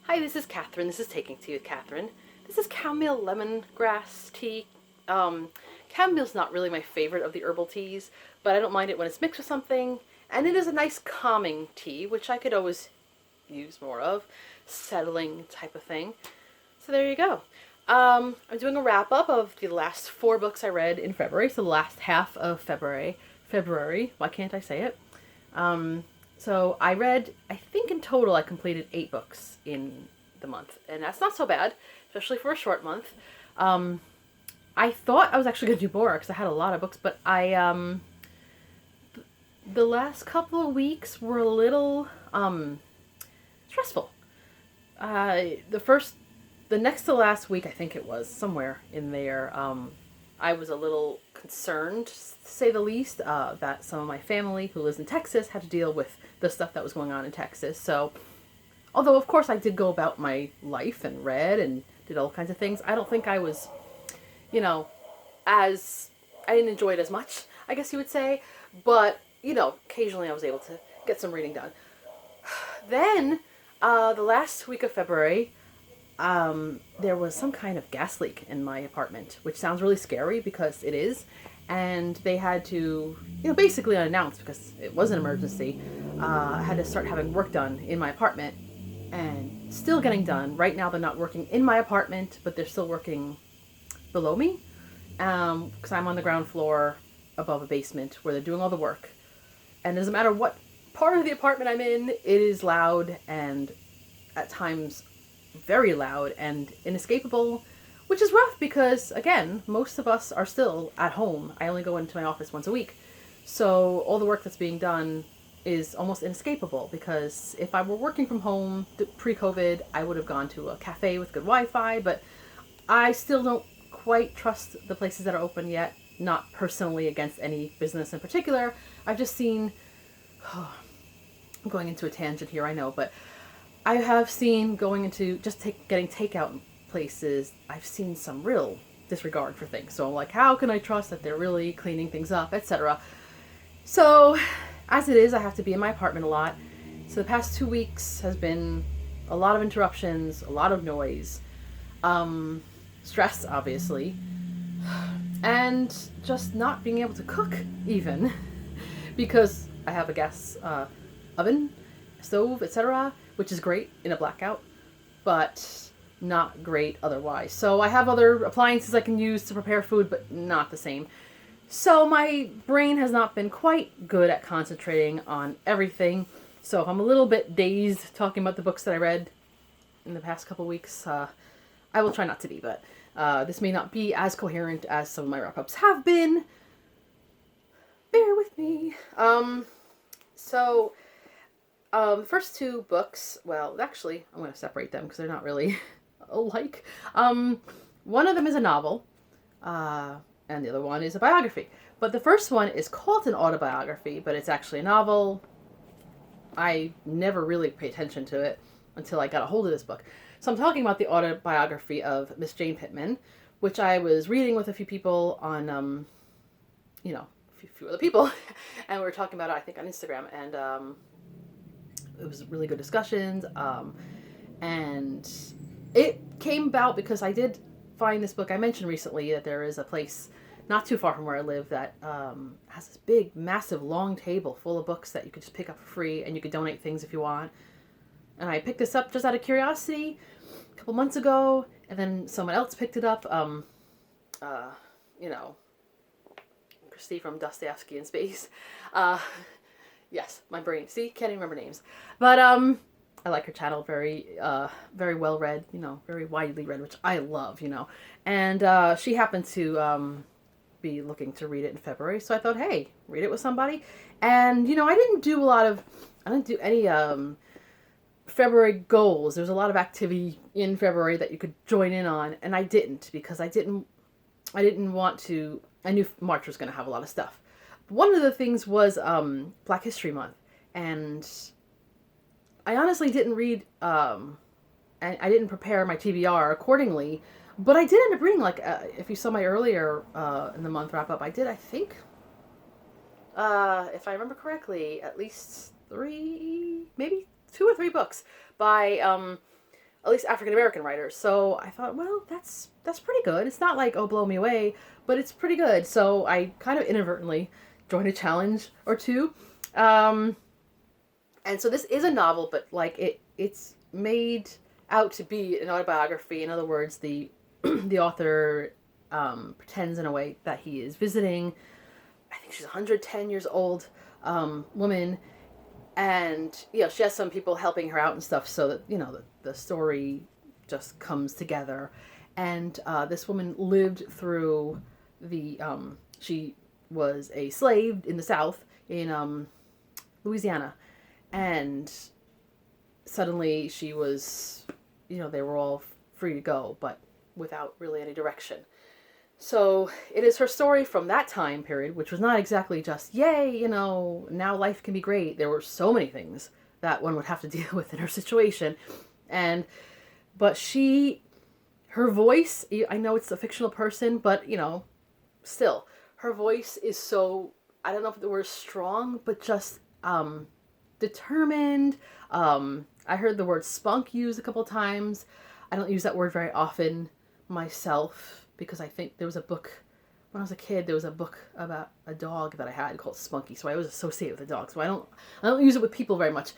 Hi, this is Catherine. This is Taking Tea with Catherine. This is chamomile lemongrass tea. Chamomile's not really my favorite of the herbal teas, but I don't mind it when it's mixed with something. And it is a nice calming tea, which I could always use more of. Settling type of thing. So there you go. I'm doing a wrap up of the last 4 books I read in February, so the last half of February. Why can't I say it? So I read, I think in total I completed 8 books in the month, and that's not so bad, especially for a short month. I thought I was actually going to do more because I had a lot of books, but the last couple of weeks were a little stressful. The next to last week, I think it was, somewhere in there, I was a little concerned, to say the least, that some of my family who lives in Texas had to deal with the stuff that was going on in Texas. So, although of course I did go about my life and read and did all kinds of things, I don't think I was, I didn't enjoy it as much, I guess you would say. But, occasionally I was able to get some reading done. Then, the last week of February, there was some kind of gas leak in my apartment, which sounds really scary because it is. And they had to, basically unannounced because it was an emergency. I had to start having work done in my apartment, and still getting done. Right now they're not working in my apartment, but they're still working below me, because I'm on the ground floor above a basement where they're doing all the work. And it doesn't matter what part of the apartment I'm in, it is loud and at times very loud and inescapable, which is rough because, again, most of us are still at home. I only go into my office once a week. So all the work that's being done is almost inescapable, because if I were working from home pre-COVID, I would have gone to a cafe with good Wi-Fi, but I still don't quite trust the places that are open yet. Not personally against any business in particular. I've just seen, I'm going into a tangent here, I know, but I have seen going into just getting takeout places, I've seen some real disregard for things. So I'm like, how can I trust that they're really cleaning things up, etc. So as it is, I have to be in my apartment a lot. So the past 2 weeks has been a lot of interruptions, a lot of noise, stress, obviously, and just not being able to cook even because I have a gas oven, stove, etc., which is great in a blackout, but not great otherwise. So I have other appliances I can use to prepare food, but not the same. So my brain has not been quite good at concentrating on everything. So if I'm a little bit dazed talking about the books that I read in the past couple weeks, I will try not to be, but this may not be as coherent as some of my wrap-ups have been. Bear with me. The first 2 books, well, actually, I'm going to separate them because they're not really alike. One of them is a novel, and the other one is a biography. But the first one is called an autobiography, but it's actually a novel. I never really paid attention to it until I got a hold of this book. So I'm talking about the autobiography of Miss Jane Pittman, which I was reading with a few people on, a few other people, and we were talking about it, I think, on Instagram, and it was really good discussions, and it came about because I did find this book. I mentioned recently that there is a place not too far from where I live that has this big, massive, long table full of books that you could just pick up for free, and you could donate things if you want. And I picked this up just out of curiosity a couple months ago, and then someone else picked it up, Christy from Dostoevsky in Space. Yes, my brain. See, can't even remember names. But I like her channel. Very, very well read. Very widely read, which I love. And she happened to be looking to read it in February, so I thought, hey, read it with somebody. And I didn't do any February goals. There's a lot of activity in February that you could join in on, and I didn't because I didn't want to. I knew March was going to have a lot of stuff. One of the things was Black History Month, and I honestly didn't read, and I didn't prepare my TBR accordingly, but I did end up reading, if you saw my earlier in the month wrap-up, I did, I think, if I remember correctly, at least 3, maybe 2 or 3 books by at least African-American writers. So I thought, well, that's pretty good. It's not like, oh, blow me away, but it's pretty good. So I kind of inadvertently joined a challenge or two. And so this is a novel, but like it's made out to be an autobiography. In other words, the the author pretends in a way that he is visiting, I think she's 110 years old woman, and she has some people helping her out and stuff, so that the story just comes together. And this woman lived through the she was a slave in the South in Louisiana, and suddenly she was, they were all free to go, but without really any direction. So it is her story from that time period, which was not exactly just, yay, now life can be great. There were so many things that one would have to deal with in her situation. But her voice, I know it's a fictional person, but, still, her voice is so, I don't know if the word is strong, but just determined. I heard the word spunk used a couple times. I don't use that word very often myself, because I think there was a book, when I was a kid, there was a book about a dog that I had called Spunky, so I always associate it with a dog, so I don't use it with people very much.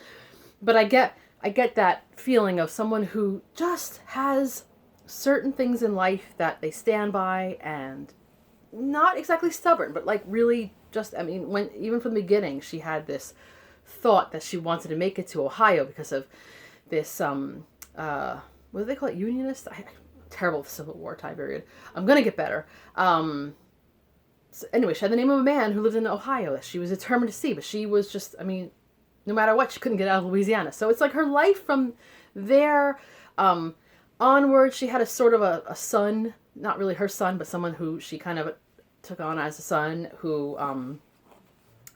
But I get that feeling of someone who just has certain things in life that they stand by, and not exactly stubborn, but like really just, when even from the beginning, she had this thought that she wanted to make it to Ohio because of this, what do they call it, Unionist? Terrible Civil War time period. I'm gonna get better. So anyway, she had the name of a man who lived in Ohio that she was determined to see, but she was just, no matter what, she couldn't get out of Louisiana. So it's like her life from there onward. She had a sort of a son, not really her son, but someone who she kind of took on as a son, who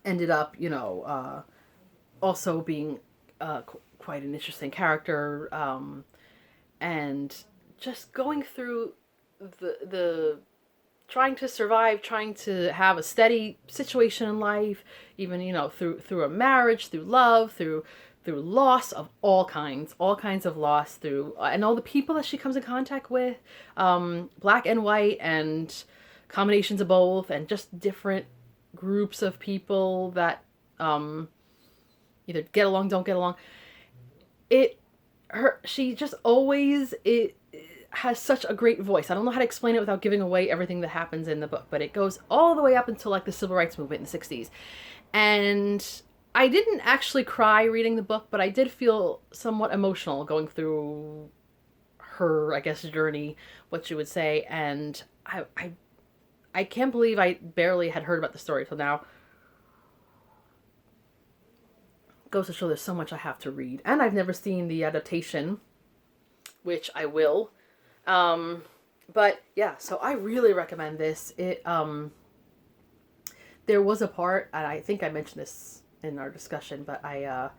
ended up, also being quite an interesting character, and just going through the trying to survive, trying to have a steady situation in life, even, through a marriage, through love, through loss of all kinds of loss, through, and all the people that she comes in contact with, black and white, and combinations of both, and just different groups of people that, either get along, don't get along. She just always, has such a great voice. I don't know how to explain it without giving away everything that happens in the book, but it goes all the way up until like the Civil Rights Movement in the 60s. And I didn't actually cry reading the book, but I did feel somewhat emotional going through her, I guess, journey, what you would say. And I can't believe I barely had heard about the story till now. Goes to show there's so much I have to read. And I've never seen the adaptation, which I will. But yeah, so I really recommend this. There was a part, and I think I mentioned this in our discussion, but at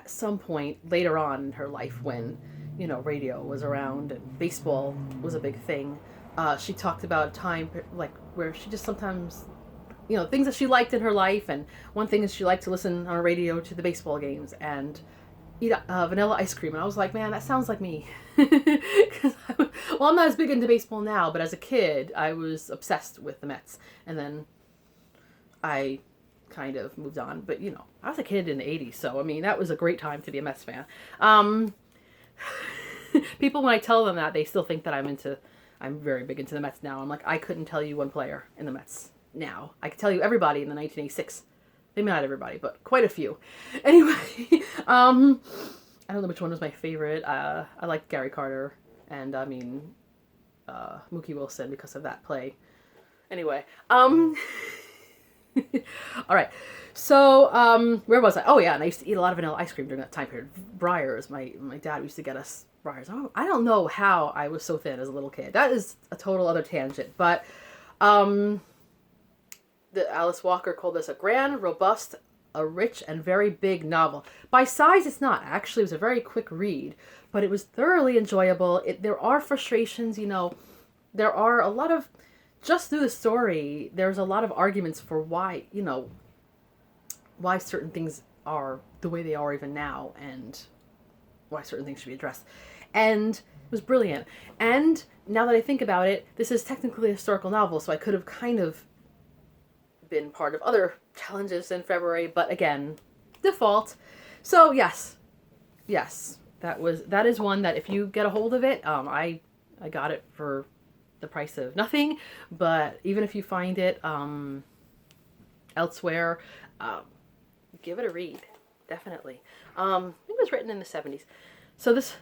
some point later on in her life, when, radio was around and baseball was a big thing, she talked about a time like where she just sometimes, things that she liked in her life, and one thing is she liked to listen on a radio to the baseball games and eat vanilla ice cream. And I was like, man, that sounds like me. Well, I'm not as big into baseball now, but as a kid, I was obsessed with the Mets. And then I kind of moved on. But, I was a kid in the 80s, so, that was a great time to be a Mets fan. People, when I tell them that, they still think that I'm very big into the Mets now. I'm like, I couldn't tell you one player in the Mets now. I could tell you everybody in the 1986. Maybe not everybody, but quite a few. Anyway, I don't know which one was my favorite. I liked Gary Carter and, Mookie Wilson because of that play. Anyway, all right. So, where was I? Oh, yeah, and I used to eat a lot of vanilla ice cream during that time period. Breyers, my dad used to get us Breyers. I don't know how I was so thin as a little kid. That is a total other tangent, but, Alice Walker called this a grand, robust, a rich, and very big novel. By size, it's not. Actually, it was a very quick read, but it was thoroughly enjoyable. There are frustrations, there are a lot of, just through the story, there's a lot of arguments for why, why certain things are the way they are even now, and why certain things should be addressed. And it was brilliant. And now that I think about it, this is technically a historical novel, so I could have kind of been part of other challenges in February, but again, default. So yes, that is one that if you get a hold of it, I got it for the price of nothing, but even if you find it elsewhere, give it a read, definitely. I think it was written in the 70s. So this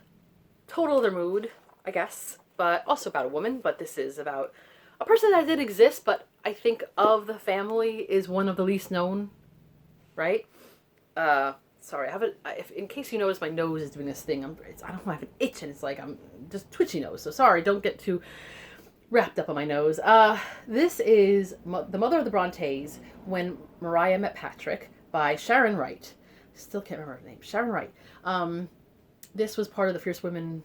total other mood, I guess, but also about a woman, but this is about a person that did exist, but I think of the family is one of the least known, right? Sorry, I have in case you notice my nose is doing this thing, I don't have an itch and it's like I'm just twitchy nose, so sorry, don't get too wrapped up on my nose. This is The Mother of the Brontes, When Maria Met Patrick by Sharon Wright. Still can't remember her name. Sharon Wright. This was part of the Fierce Women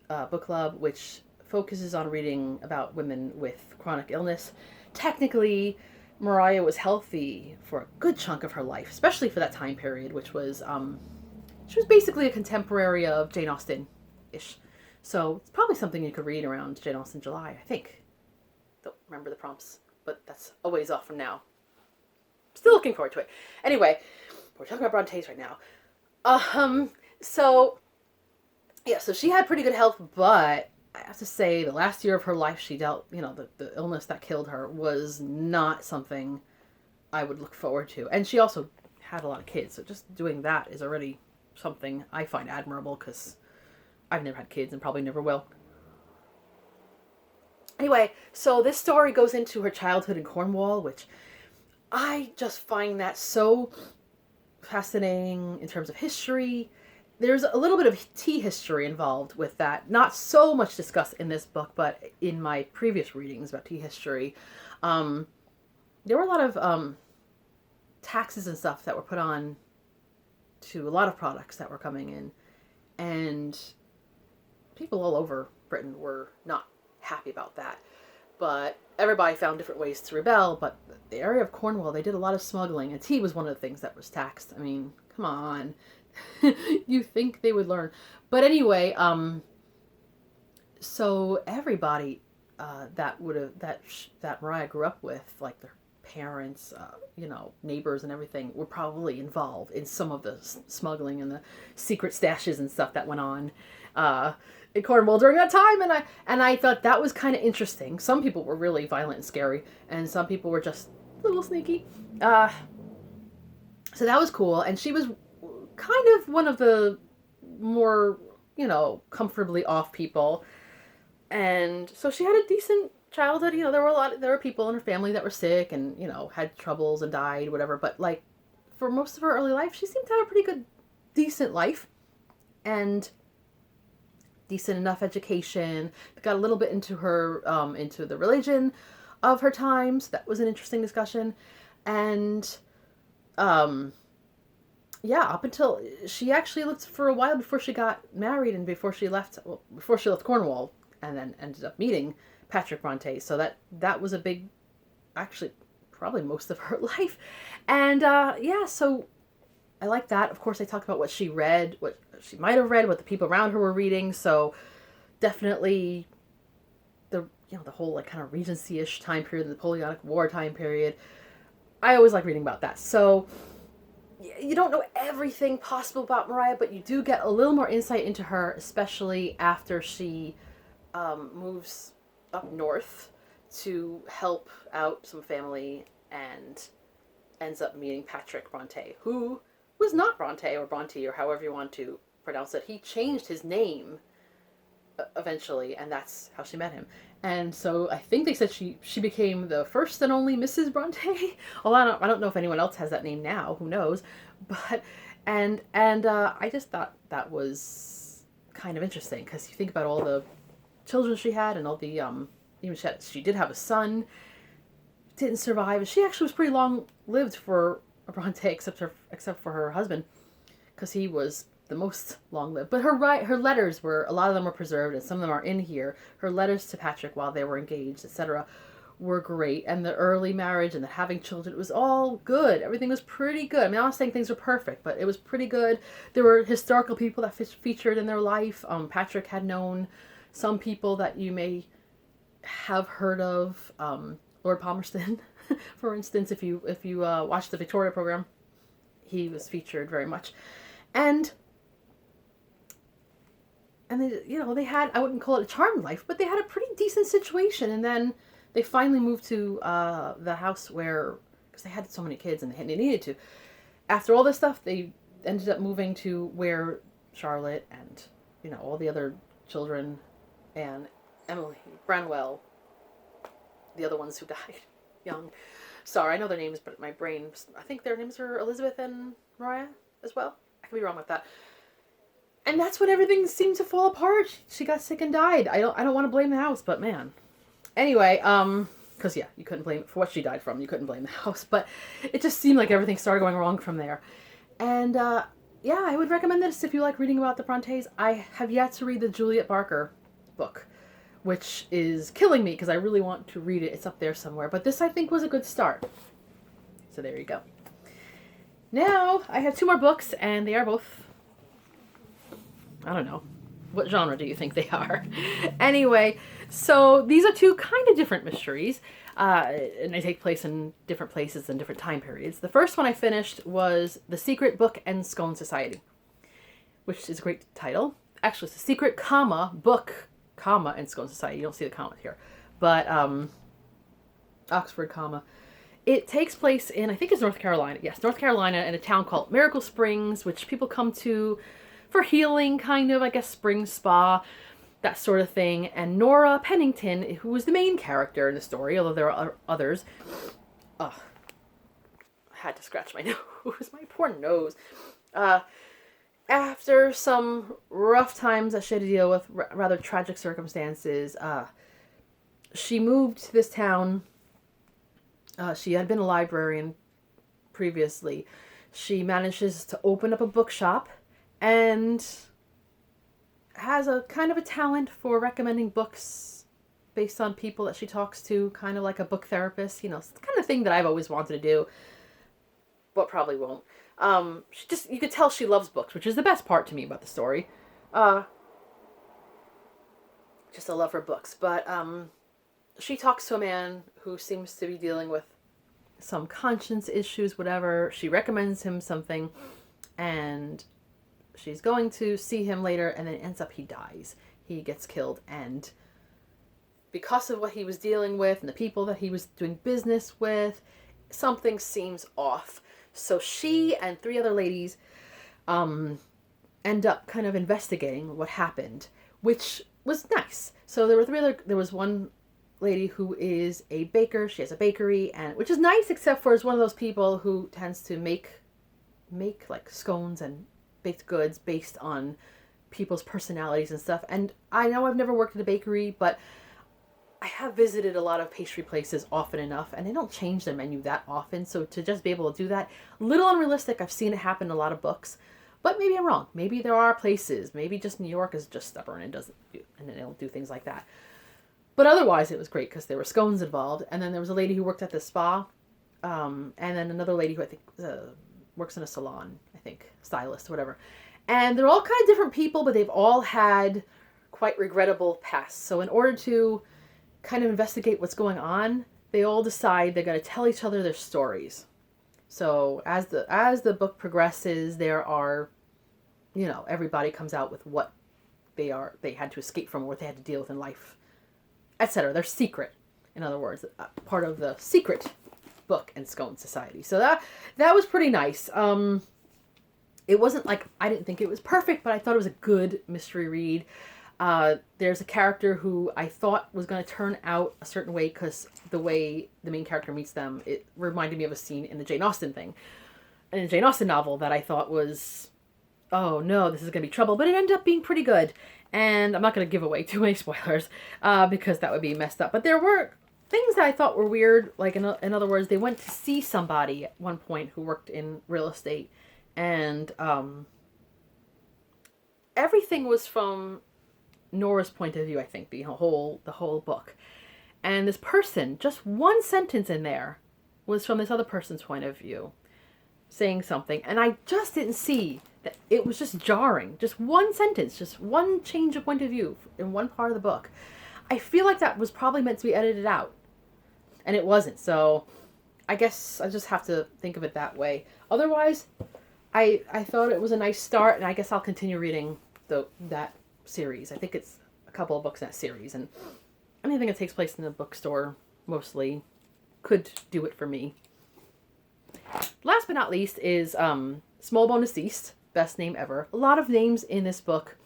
book club, which focuses on reading about women with chronic illness. Technically, Maria was healthy for a good chunk of her life, especially for that time period, which was, she was basically a contemporary of Jane Austen-ish. So it's probably something you could read around Jane Austen July, I think. Don't remember the prompts, but that's a ways off from now. Still looking forward to it. Anyway, we're talking about Brontes right now. So she had pretty good health, but I have to say the last year of her life she dealt, the illness that killed her was not something I would look forward to. And she also had a lot of kids, so just doing that is already something I find admirable because I've never had kids and probably never will. Anyway, so this story goes into her childhood in Cornwall, which I just find that so fascinating in terms of history. There's a little bit of tea history involved with that. Not so much discussed in this book, but in my previous readings about tea history, there were a lot of taxes and stuff that were put on to a lot of products that were coming in. And people all over Britain were not happy about that. But everybody found different ways to rebel. But the area of Cornwall, they did a lot of smuggling. And tea was one of the things that was taxed. I mean, come on. You think they would learn. But anyway, so everybody that Mariah grew up with, like their parents, neighbors and everything, were probably involved in some of the smuggling and the secret stashes and stuff that went on in Cornwall during that time. And I thought that was kind of interesting. Some people were really violent and scary, and some people were just a little sneaky. So that was cool. And she was kind of one of the more, comfortably off people. And so she had a decent childhood. There were people in her family that were sick and, had troubles and died, whatever. But like for most of her early life, she seemed to have a pretty good, decent life and decent enough education. Got a little bit into her, into the religion of her times. That was an interesting discussion. And, up until she actually lived for a while before she got married and before she left Cornwall, and then ended up meeting Patrick Bronte. So that was a big, actually, probably most of her life. And so I like that. Of course, they talk about what she read, what she might have read, what the people around her were reading. So definitely the whole like kind of Regency-ish time period, the Napoleonic War time period. I always like reading about that. So you don't know everything possible about Maria, but you do get a little more insight into her, especially after she moves up north to help out some family and ends up meeting Patrick Bronte, who was not Bronte or Bronte or however you want to pronounce it. He changed his name eventually, and that's how she met him. And so I think they said she became the first and only Mrs. Bronte. Although I don't know if anyone else has that name now. Who knows? But and I just thought that was kind of interesting because you think about all the children she had and all the even she did have a son, didn't survive. She actually was pretty long lived for a Bronte, except for her husband, because he was the most long-lived. But her letters a lot of them were preserved, and some of them are in here. Her letters to Patrick while they were engaged, etc., were great, and the early marriage and the having children, it was all good. Everything was pretty good. I mean, I'm not saying things were perfect, but it was pretty good. There were historical people that featured in their life. Patrick had known some people that you may have heard of. Lord Palmerston, for instance, if you watch the Victoria program, he was featured very much. And they, they had, I wouldn't call it a charmed life, but they had a pretty decent situation. And then they finally moved to the house where, because they had so many kids and they needed to. After all this stuff, they ended up moving to where Charlotte and, all the other children and Emily Branwell, the other ones who died young. Sorry, I know their names, but my brain, I think their names are Elizabeth and Mariah as well. I could be wrong with that. And that's when everything seemed to fall apart. She got sick and died. I don't want to blame the house, but man. Anyway, because you couldn't blame it for what she died from. You couldn't blame the house, but it just seemed like everything started going wrong from there. And I would recommend this if you like reading about the Brontes. I have yet to read the Juliet Barker book, which is killing me because I really want to read it. It's up there somewhere. But this, I think, was a good start. So there you go. Now, I have 2 more books, and they are both, I don't know. What genre do you think they are? Anyway, so these are 2 kind of different mysteries. And they take place in different places and different time periods. The first one I finished was The Secret Book and Scone Society, which is a great title. Actually, it's The Secret, Book, and Scone Society. You don't see the comma here. But, Oxford, It takes place in, I think it's North Carolina. Yes, North Carolina, in a town called Miracle Springs, which people come to for healing, kind of, I guess, spring spa, that sort of thing. And Nora Pennington, who was the main character in the story, although there are others. I had to scratch my nose, my poor nose. After some rough times that she had to deal with, rather tragic circumstances, she moved to this town. She had been a librarian previously. She manages to open up a bookshop and has a kind of a talent for recommending books based on people that she talks to, kind of like a book therapist. It's the kind of thing that I've always wanted to do, but probably won't. You could tell she loves books, which is the best part to me about the story. Just a love for books. But, she talks to a man who seems to be dealing with some conscience issues, whatever. She recommends him something, and she's going to see him later, and then it ends up he dies. He gets killed, and because of what he was dealing with and the people that he was doing business with, something seems off. So she and 3 other ladies end up kind of investigating what happened, which was nice. So there was one lady who is a baker. She has a bakery, and which is nice, except for is one of those people who tends to make like scones and baked goods based on people's personalities and stuff. And I know I've never worked at a bakery, but I have visited a lot of pastry places often enough, and they don't change their menu that often. So to just be able to do that, a little unrealistic. I've seen it happen in a lot of books, but maybe I'm wrong. Maybe there are places. Maybe just New York is just stubborn and they don't do things like that. But otherwise, it was great because there were scones involved. And then there was a lady who worked at the spa. And then another lady who I think works in a salon, I think, stylist, whatever. And they're all kind of different people, but they've all had quite regrettable pasts. So in order to kind of investigate what's going on, they all decide they're going to tell each other their stories. So as the book progresses, there are, everybody comes out with what they had to escape from, or what they had to deal with in life, etc. They're secret, in other words, part of the Secret Book and Scone Society. So that was pretty nice. It wasn't like, I didn't think it was perfect, but I thought it was a good mystery read. There's a character who I thought was going to turn out a certain way because the way the main character meets them, it reminded me of a scene in the Jane Austen novel that I thought was, oh no, this is going to be trouble. But it ended up being pretty good. And I'm not going to give away too many spoilers because that would be messed up. But there were things that I thought were weird. Like, in other words, they went to see somebody at one point who worked in real estate. And everything was from Nora's point of view, I think, the whole book. And this person, just one sentence in there, was from this other person's point of view, saying something. And I just didn't see that it was just jarring. Just one sentence, just one change of point of view in one part of the book. I feel like that was probably meant to be edited out. And it wasn't. So I guess I just have to think of it that way. Otherwise, I thought it was a nice start. And I guess I'll continue reading that series. I think it's a couple of books in that series. And anything that takes place in the bookstore mostly could do it for me. Last but not least is Smallbone Deceased. Best name ever. A lot of names in this book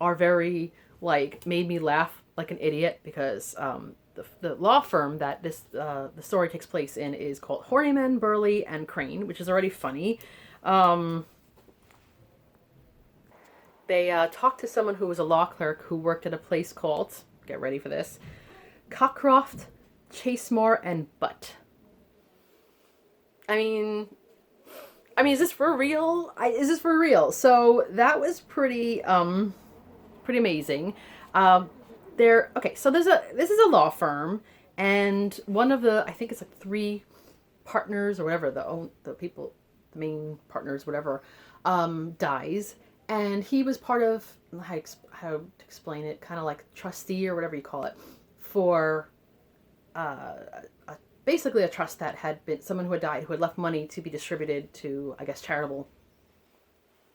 are very, made me laugh like an idiot because the law firm that the story takes place in is called Horniman, Burley, and Crane, which is already funny. They talked to someone who was a law clerk who worked at a place called, get ready for this, Cockcroft, Chasemore, and Butt. I mean, is this for real? Is this for real? So that was pretty amazing. Okay, so this is a law firm, and one of the, I think it's like 3 partners or whatever, the main partners, whatever, dies, and he was part of, how to explain it, kind of like trustee or whatever you call it, for basically a trust that had been someone who had died, who had left money to be distributed to, I guess, charitable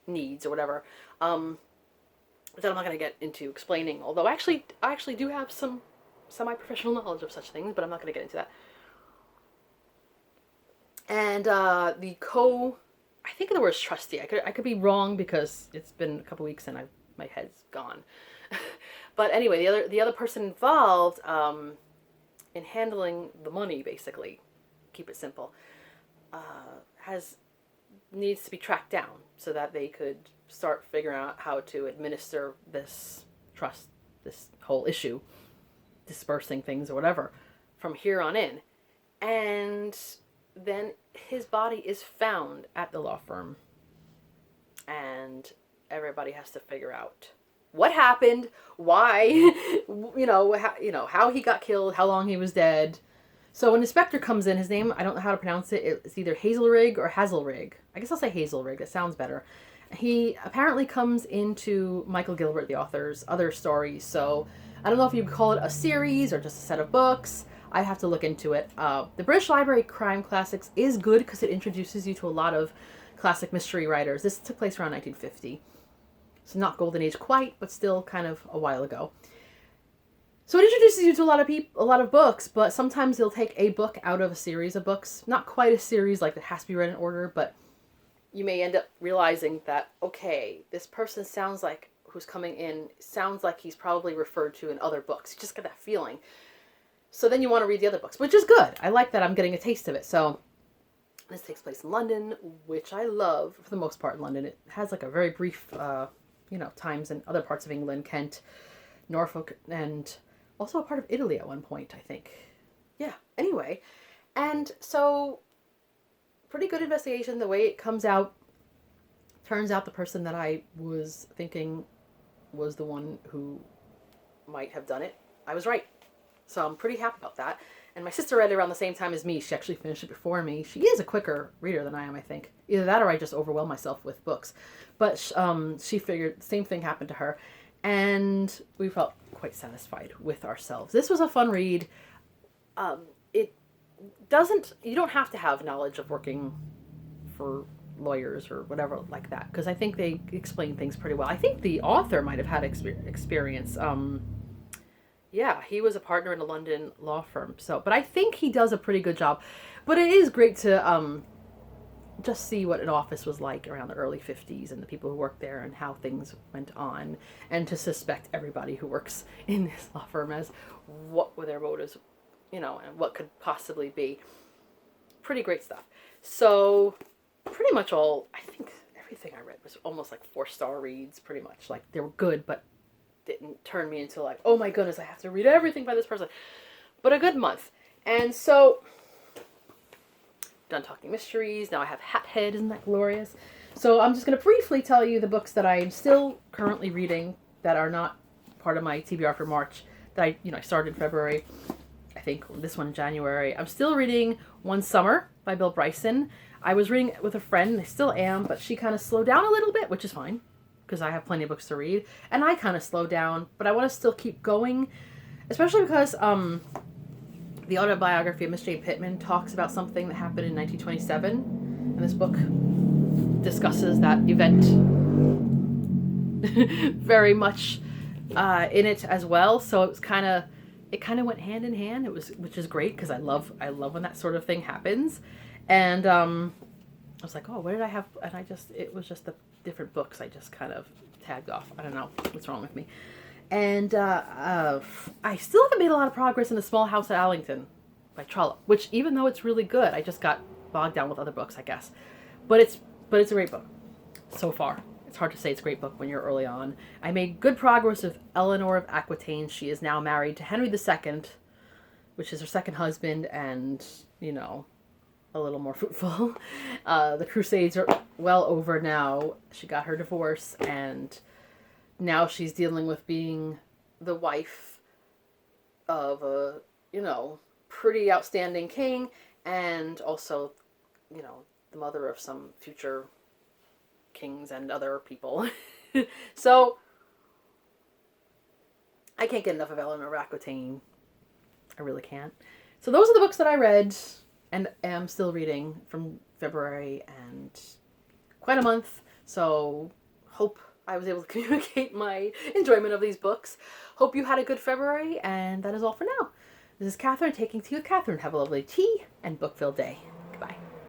needs or whatever. That I'm not going to get into explaining, although I actually do have some semi-professional knowledge of such things, but I'm not going to get into that. And I think the word's trustee. I could be wrong because it's been a couple weeks and my head's gone. But anyway, the other person involved in handling the money, basically, keep it simple, needs to be tracked down so that they could start figuring out how to administer this trust, this whole issue, dispersing things or whatever, from here on in. And then his body is found at the law firm, and everybody has to figure out what happened, why, how he got killed, how long he was dead. So when Inspector comes in, his name, I don't know how to pronounce it. It's either Hazelrig or Hazelrig. I guess I'll say Hazelrig. It sounds better. He apparently comes into Michael Gilbert, the author's, other stories. So I don't know if you call it a series or just a set of books. I have to look into it. The British Library Crime Classics is good because it introduces you to a lot of classic mystery writers. This took place around 1950. So not golden age quite, but still kind of a while ago. So it introduces you to a lot of books, but sometimes they'll take a book out of a series of books. Not quite a series like that has to be read in order, but you may end up realizing that, okay, this person who's coming in sounds like he's probably referred to in other books. You just get that feeling. So then you want to read the other books, which is good. I like that I'm getting a taste of it. So this takes place in London, which I love for the most part in London. It has like a very brief times in other parts of England, Kent, Norfolk, and also a part of Italy at one point, I think. Yeah, anyway. And so, pretty good investigation. The way it comes out, turns out the person that I was thinking was the one who might have done it. I was right. So I'm pretty happy about that. And my sister read it around the same time as me. She actually finished it before me. She is a quicker reader than I am, I think. Either that or I just overwhelm myself with books. But she figured the same thing happened to her. And we felt quite satisfied with ourselves. This was a fun read. You don't have to have knowledge of working for lawyers or whatever like that. Because I think they explain things pretty well. I think the author might have had experience. Yeah, he was a partner in a London law firm. But I think he does a pretty good job. But it is great to just see what an office was like around the early 50s and the people who worked there and how things went on, and to suspect everybody who works in this law firm as what were their motives, and what could possibly be. Pretty great stuff. So pretty much I think everything I read was almost like 4-star reads, pretty much. Like, they were good, but didn't turn me into like, oh my goodness, I have to read everything by this person. But a good month. And so, done talking mysteries. Now I have Hat Head. Isn't that glorious? So I'm just going to briefly tell you the books that I am still currently reading that are not part of my TBR for March, that I started in February. think this one in January. I'm still reading One Summer by Bill Bryson. I was reading it with a friend, and I still am, but she kind of slowed down a little bit, which is fine, because I have plenty of books to read. And I kind of slowed down, but I want to still keep going, especially because the autobiography of Miss Jane Pittman talks about something that happened in 1927, and this book discusses that event very much in it as well. So it kind of went hand in hand. Which is great, because I love when that sort of thing happens. And I was like, oh, what did I have? And it was just the different books I just kind of tagged off. I don't know what's wrong with me. And I still haven't made a lot of progress in The Small House at Allington by Trollope, which, even though it's really good, I just got bogged down with other books, I guess. But it's a great book so far. It's hard to say it's a great book when you're early on. I made good progress with Eleanor of Aquitaine. She is now married to Henry II, which is her second husband, and, you know, a little more fruitful. The Crusades are well over now. She got her divorce, and now she's dealing with being the wife of a, you know, pretty outstanding king, and also, you know, the mother of some future kings and other people. So I can't get enough of Eleanor of Aquitaine. I really can't. So those are the books that I read and am still reading from February, and quite a month. So hope I was able to communicate my enjoyment of these books. Hope you had a good February, and that is all for now. This is Catherine taking tea with Catherine. Have a lovely tea and book-filled day.